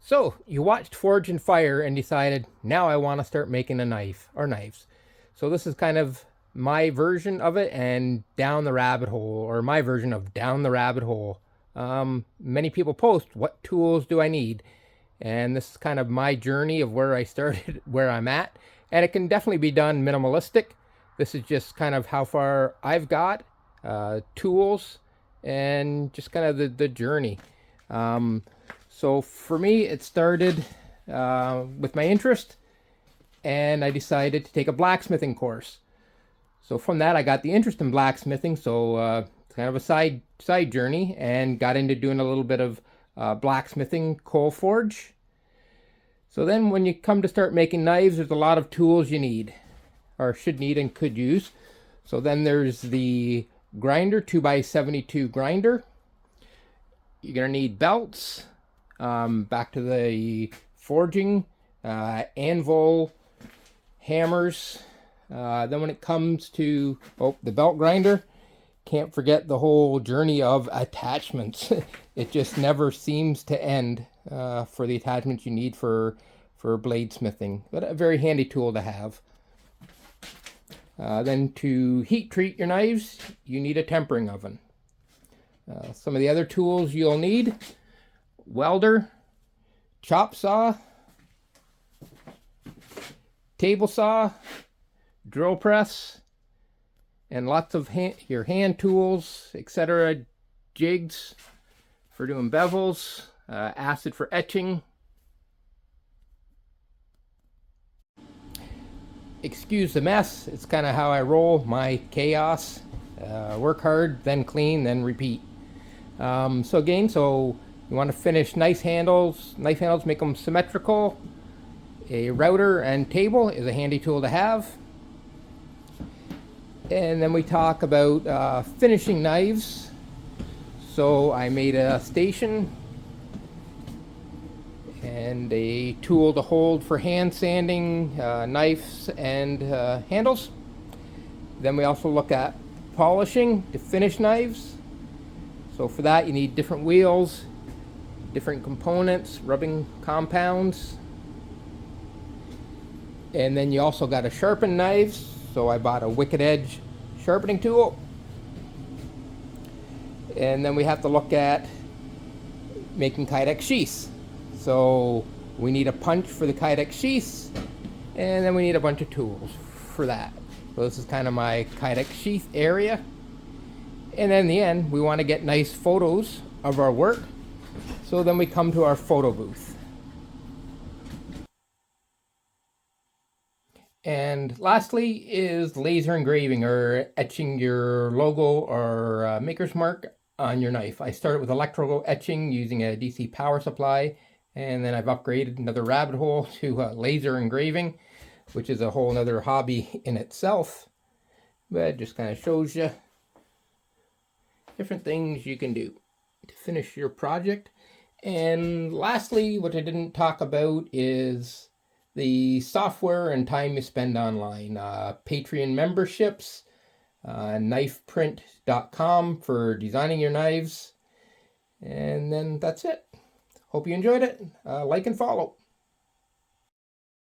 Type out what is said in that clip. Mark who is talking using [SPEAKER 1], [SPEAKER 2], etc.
[SPEAKER 1] So you watched Forge and Fire and decided, now I want to start making a knife or knives. So this is kind of my version of it and down the rabbit hole, or my version of down the rabbit hole. Many people post, what tools do I need? And this is kind of my journey of where I started, where I'm at. And it can definitely be done minimalistic. This is just kind of how far I've got, tools, and just kind of the journey. So for me, it started with my interest, and I decided to take a blacksmithing course. So from that, I got the interest in blacksmithing. So it's kind of a side journey, and got into doing a little bit of blacksmithing, coal forge. So then, when you come to start making knives, there's a lot of tools you need, or should need and could use. So then there's the grinder, 2x72 grinder. You're gonna need belts. Back to the forging, anvil, hammers. Then when it comes to the belt grinder, can't forget the whole journey of attachments. It just never seems to end for the attachments you need for bladesmithing, but a very handy tool to have. Then to heat treat your knives, you need a tempering oven. Some of the other tools you'll need: welder, chop saw, table saw, drill press, and lots of your hand tools, etc. Jigs for doing bevels, acid for etching. Excuse the mess, it's kind of how I roll, my chaos. Work hard, then clean, then repeat. So you want to finish knife handles, make them symmetrical. A router and table is a handy tool to have. And then we talk about finishing knives. So I made a station and a tool to hold for hand sanding knives and handles. Then we also look at polishing to finish knives. So for that you need different wheels, different components, rubbing compounds. And then you also got to sharpen knives. So I bought a wicked edge sharpening tool. And then we have to look at making kydex sheaths. So we need a punch for the kydex sheaths, and then we need a bunch of tools for that. So this is kind of my kydex sheath area. And then in the end, we want to get nice photos of our work. So then we come to our photo booth. And lastly is laser engraving, or etching your logo or maker's mark on your knife. I started with electrical etching using a DC power supply, and then I've upgraded another rabbit hole to laser engraving, which is a whole nother hobby in itself. But it just kind of shows you different things you can do to finish your project. And lastly, what I didn't talk about is the software and time you spend online. Patreon memberships, knifeprint.com for designing your knives. And then that's it. Hope you enjoyed it. Like and follow.